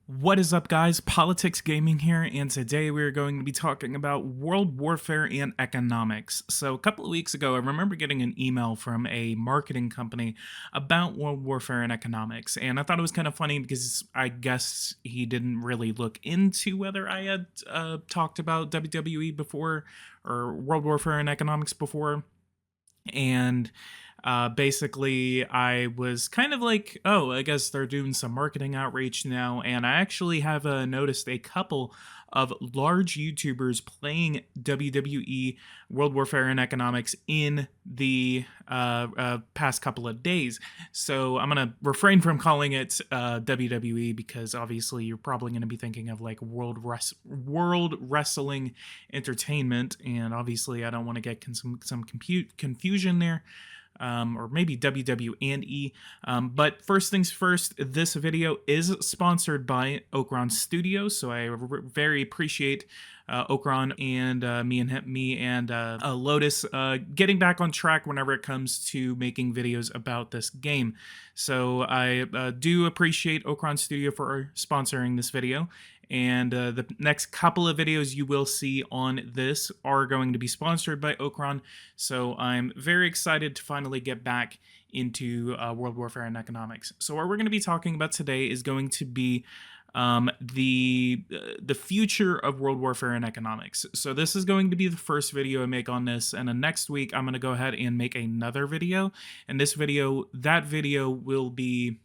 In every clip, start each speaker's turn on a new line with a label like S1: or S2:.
S1: What is up, guys? Politics Gaming here, and today we're going to be talking about world warfare and economics. So, a couple of weeks ago, I remember getting an email from a marketing company about world warfare and economics, and I thought it was kind of funny because I guess he didn't really look into whether I had talked about WWE before or world warfare and economics before. And basically, I was kind of like, oh, I guess they're doing some marketing outreach now. And I actually have noticed a couple of large YouTubers playing WWE World Warfare and Economics in the past couple of days. So I'm going to refrain from calling it WWE because obviously you're probably going to be thinking of like World Wrestling Entertainment. And obviously I don't want to get some confusion there. Or maybe WW and E. But first things first, this video is sponsored by Okron Studios, so I very appreciate Okron and me and Lotus getting back on track whenever it comes to making videos about this game. So I do appreciate Okron Studio for sponsoring this video. And the next couple of videos you will see on this are going to be sponsored by Okron. So I'm very excited to finally get back into World Warfare and economics. So what we're going to be talking about today is going to be the future of World Warfare and economics. So this is going to be the first video I make on this, and then next week I'm going to go ahead and make another video. And that video will be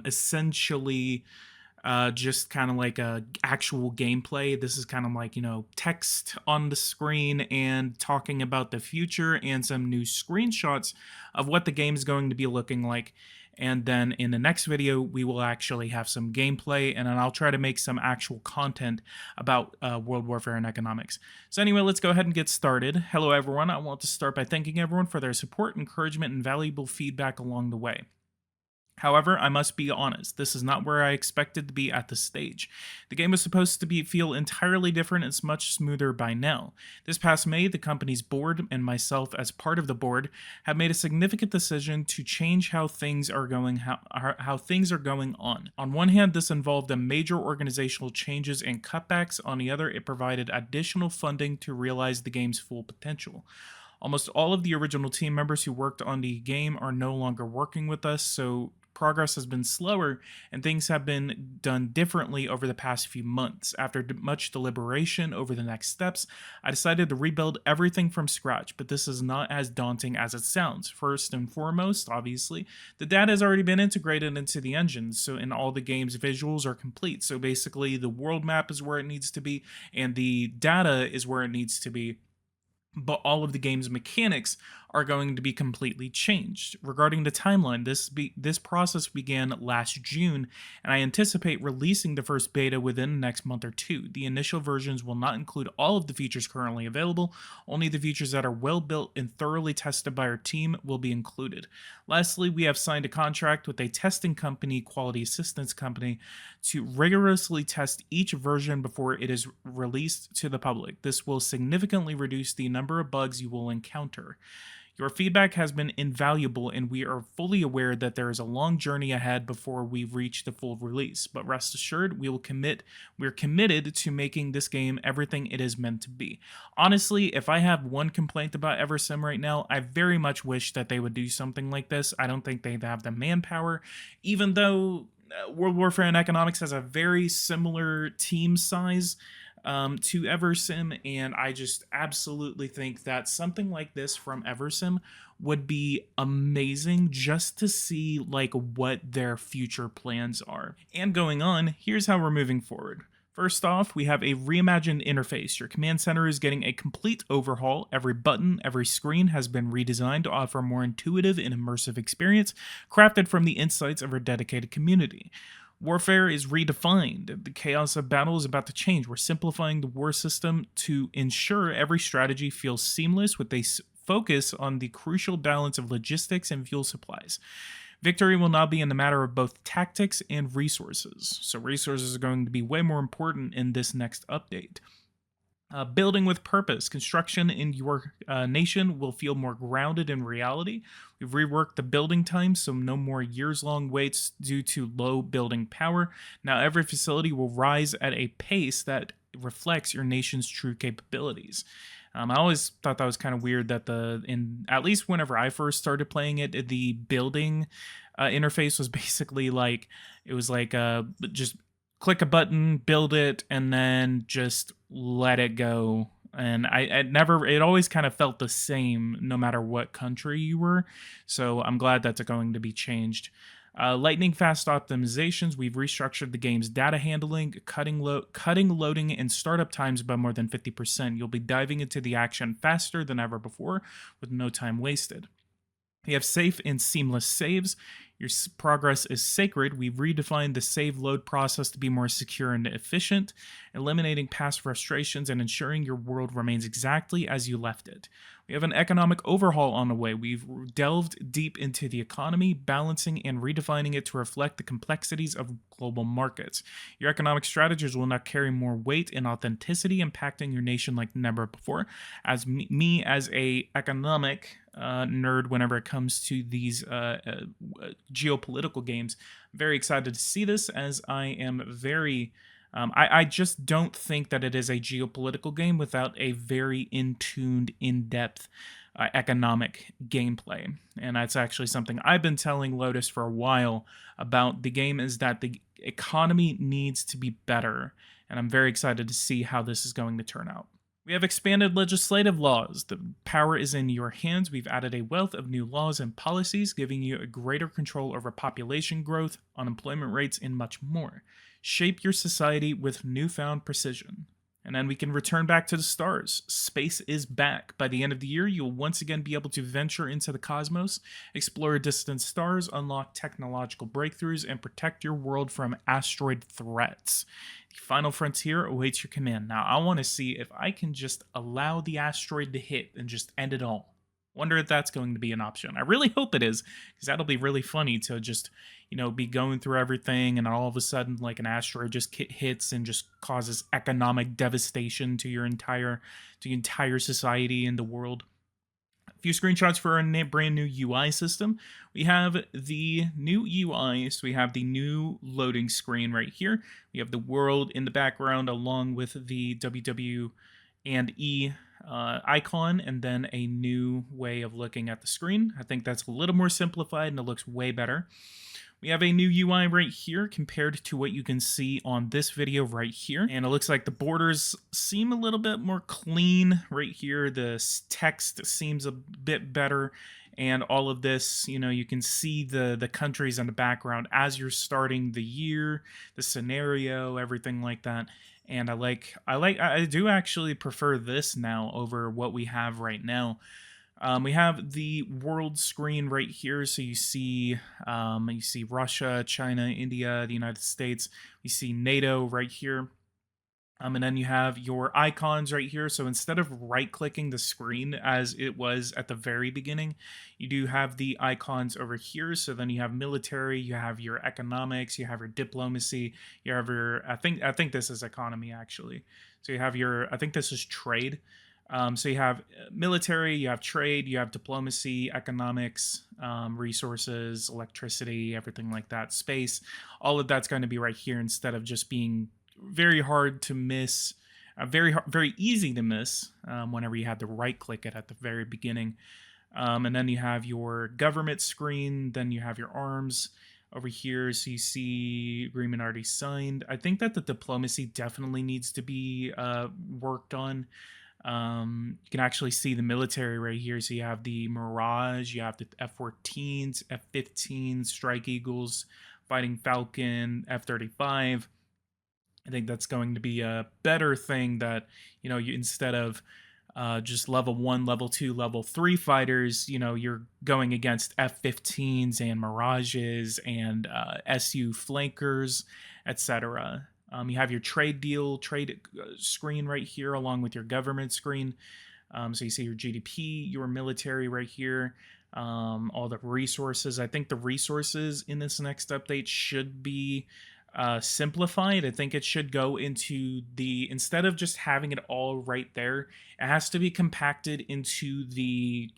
S1: essentially just kind of like a actual gameplay. This is kind of like, text on the screen and talking about the future and some new screenshots of what the game is going to be looking like. And then in the next video, we will actually have some gameplay, and then I'll try to make some actual content about World Warfare and economics. So anyway, let's go ahead and get started. Hello, everyone. I want to start by thanking everyone for their support, encouragement, and valuable feedback along the way. However, I must be honest, this is not where I expected to be at this stage. The game was supposed to feel entirely different and it's much smoother by now. This past May, the company's board and myself as part of the board have made a significant decision to change how things are going on. On one hand, this involved a major organizational changes and cutbacks. On the other, it provided additional funding to realize the game's full potential. Almost all of the original team members who worked on the game are no longer working with us, so progress has been slower and things have been done differently over the past few months. After much deliberation over the next steps, I decided to rebuild everything from scratch, but this is not as daunting as it sounds. First and foremost, obviously, the data has already been integrated into the engine, so in all the game's visuals are complete. So basically the world map is where it needs to be and the data is where it needs to be, but all of the game's mechanics are going to be completely changed. Regarding the timeline, this process began last June, and I anticipate releasing the first beta within the next month or two. The initial versions will not include all of the features currently available, only the features that are well built and thoroughly tested by our team will be included. Lastly, we have signed a contract with a testing company, quality assistance company, to rigorously test each version before it is released to the public. This will significantly reduce the number of bugs you will encounter. Your feedback has been invaluable, and we are fully aware that there is a long journey ahead before we reach the full release. But rest assured, we're committed to making this game everything it is meant to be. Honestly, if I have one complaint about Eversim right now, I very much wish that they would do something like this. I don't think they have the manpower, even though World Warfare and Economics has a very similar team size to Eversim, and I just absolutely think that something like this from Eversim would be amazing just to see like what their future plans are. And going on, here's how we're moving forward. First off, we have a reimagined interface. Your command center is getting a complete overhaul. Every button, every screen has been redesigned to offer a more intuitive and immersive experience, crafted from the insights of our dedicated community. Warfare is redefined. The chaos of battle is about to change. We're simplifying the war system to ensure every strategy feels seamless with a focus on the crucial balance of logistics and fuel supplies. Victory will now be in the matter of both tactics and resources. So resources are going to be way more important in this next update. Building with purpose. Construction in your nation will feel more grounded in reality. We've reworked the building time, so no more years long waits due to low building power. Now, every facility will rise at a pace that reflects your nation's true capabilities. I always thought that was kind of weird that at least whenever I first started playing it, the building interface was basically like it was like just click a button, build it, and then just let it go. And it always kind of felt the same no matter what country you were. So I'm glad that's going to be changed. Lightning fast optimizations. We've restructured the game's data handling, cutting loading and startup times by more than 50%. You'll be diving into the action faster than ever before with no time wasted. You have safe and seamless saves. Your progress is sacred. We've redefined the save load process to be more secure and efficient, eliminating past frustrations and ensuring your world remains exactly as you left it. We have an economic overhaul on the way. We've delved deep into the economy, balancing and redefining it to reflect the complexities of global markets. Your economic strategies will now carry more weight and authenticity, impacting your nation like never before. As me as a economic nerd, whenever it comes to these geopolitical games, I'm very excited to see this, as I am very I just don't think that it is a geopolitical game without a very in-tuned, in-depth economic gameplay. And that's actually something I've been telling Lotus for a while about the game, is that the economy needs to be better. And I'm very excited to see how this is going to turn out. We have expanded legislative laws. The power is in your hands. We've added a wealth of new laws and policies, giving you a greater control over population growth, unemployment rates, and much more. Shape your society with newfound precision. And then we can return back to the stars. Space is back. By the end of the year, you'll once again be able to venture into the cosmos, explore distant stars, unlock technological breakthroughs, and protect your world from asteroid threats. The final frontier awaits your command. Now, I want to see if I can just allow the asteroid to hit and just end it all. Wonder if that's going to be an option. I really hope it is, because that'll be really funny to just, be going through everything and all of a sudden, like, an asteroid just hits and just causes economic devastation to your entire society and the world. A few screenshots for our brand new UI system. We have the new UI, so we have the new loading screen right here. We have the world in the background along with the WW and E icon, and then a new way of looking at the screen. I think that's a little more simplified and it looks way better. We have a new UI right here compared to what you can see on this video right here. And it looks like the borders seem a little bit more clean right here. The text seems a bit better. And all of this, you can see the countries in the background as you're starting the year, the scenario, everything like that. And I do actually prefer this now over what we have right now. We have the world screen right here, so you see Russia, China, India, the United States. You see NATO right here. And then you have your icons right here. So instead of right-clicking the screen as it was at the very beginning, you do have the icons over here. So then you have military, you have your economics, you have your diplomacy, you have your, I think this is economy actually. So you have your, I think this is trade. So you have military, you have trade, you have diplomacy, economics, resources, electricity, everything like that, space. All of that's going to be right here instead of just being very hard to miss, very easy to miss whenever you had to right click it at the very beginning. And then you have your government screen, then you have your arms over here. So you see agreement already signed. I think that the diplomacy definitely needs to be worked on. You can actually see the military right here. So you have the Mirage, you have the F-14s, F-15s, Strike Eagles, Fighting Falcon, F-35. I think that's going to be a better thing that, you instead of just level 1, level 2, level 3 fighters, you're going against F-15s and Mirages and SU flankers, etc. You have your trade screen right here along with your government screen. So you see your GDP, your military right here, all the resources. I think the resources in this next update should be simplified. I think it should go into the, instead of just having it all right there, it has to be compacted into the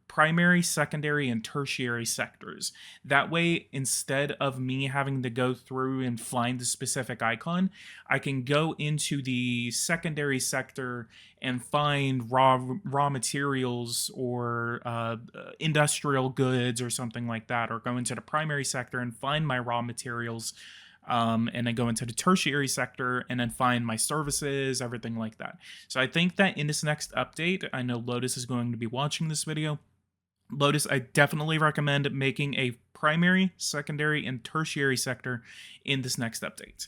S1: primary, secondary, and tertiary sectors. That way, instead of me having to go through and find the specific icon, I can go into the secondary sector and find raw materials or industrial goods or something like that, or go into the primary sector and find my raw materials, and then go into the tertiary sector and then find my services, everything like that. So I think that in this next update, I know Lotus is going to be watching this video. Lotus, I definitely recommend making a primary, secondary, and tertiary sector in this next update.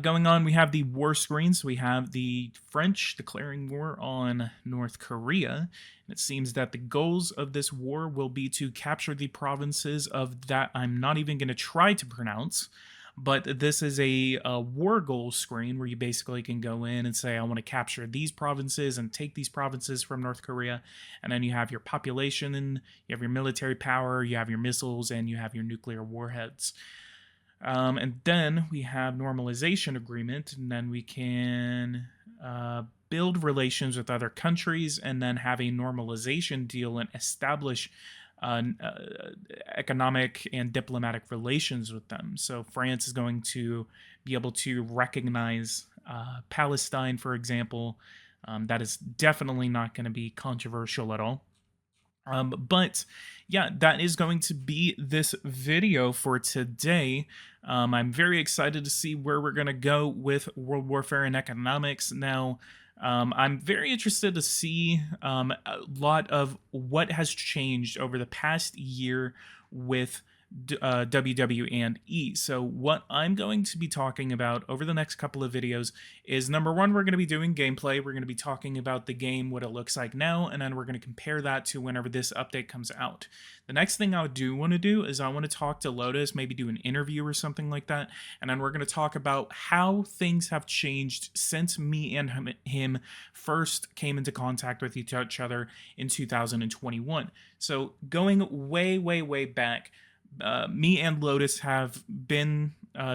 S1: Going on, we have the war screens. We have the French declaring war on North Korea. And it seems that the goals of this war will be to capture the provinces of that I'm not even going to try to pronounce. But this is a war goal screen where you basically can go in and say, I want to capture these provinces and take these provinces from North Korea. And then you have your population, and you have your military power, you have your missiles, and you have your nuclear warheads. And then we have normalization agreement, and then we can build relations with other countries and then have a normalization deal and establish economic and diplomatic relations with them. So France is going to be able to recognize Palestine, for example. That is definitely not going to be controversial at all. But yeah, that is going to be this video for today. I'm very excited to see where we're going to go with world warfare and economics. Now, I'm very interested to see a lot of what has changed over the past year with WW and E. So what I'm going to be talking about over the next couple of videos is, number one, we're going to be doing gameplay. We're going to be talking about the game, what it looks like now, and then we're going to compare that to whenever this update comes out. The next thing I do want to do is I want to talk to Lotus, maybe do an interview or something like that, and then we're going to talk about how things have changed since me and him first came into contact with each other in 2021. So going way back, me and Lotus have been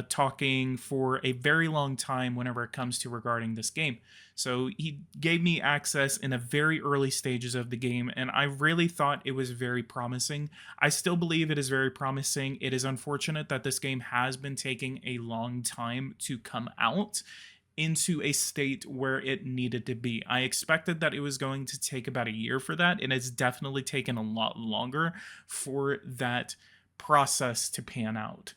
S1: talking for a very long time whenever it comes to regarding this game. So he gave me access in the very early stages of the game, and I really thought it was very promising. I still believe it is very promising. It is unfortunate that this game has been taking a long time to come out into a state where it needed to be. I expected that it was going to take about a year for that, and it's definitely taken a lot longer for that process to pan out.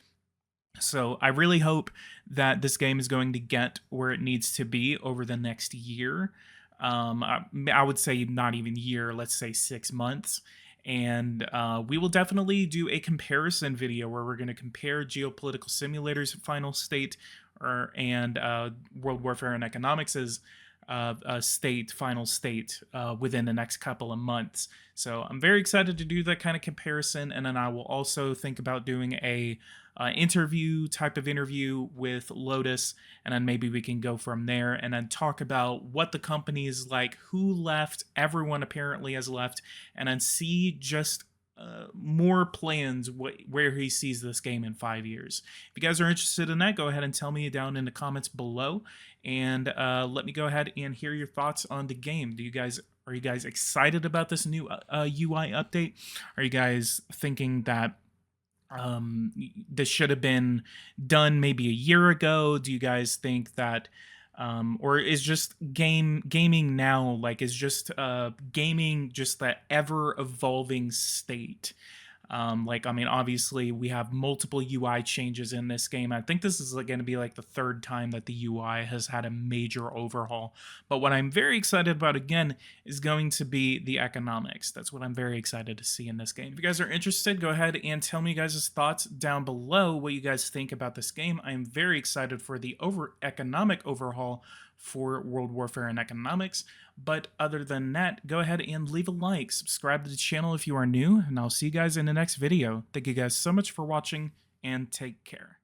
S1: So I really hope that this game is going to get where it needs to be over the next year. I would say not even year, let's say 6 months. And we will definitely do a comparison video where we're going to compare Geopolitical Simulator's final state and World Warfare and Economics' final state within the next couple of months. So I'm very excited to do that kind of comparison, and then I will also think about doing a interview type of interview with Lotus, and then maybe we can go from there and then talk about what the company is like, who left, everyone apparently has left, and then see just more plans where he sees this game in 5 years. If you guys are interested in that, go ahead and tell me down in the comments below, and let me go ahead and hear your thoughts on the game. Are you guys excited about this new UI update? Are you guys thinking that this should have been done maybe a year ago? Do you guys think that or is just gaming now, like, is just gaming just that ever evolving state? Like, I mean, obviously we have multiple UI changes in this game. I think this is going to be like the third time that the UI has had a major overhaul. But what I'm very excited about, again, is going to be the economics. That's what I'm very excited to see in this game. If you guys are interested, go ahead and tell me guys' thoughts down below, what you guys think about this game. I'm very excited for the economic overhaul for World Warfare and Economics. But other than that, go ahead and leave a like, subscribe to the channel if you are new, and I'll see you guys in the next video. Thank you guys so much for watching, and take care.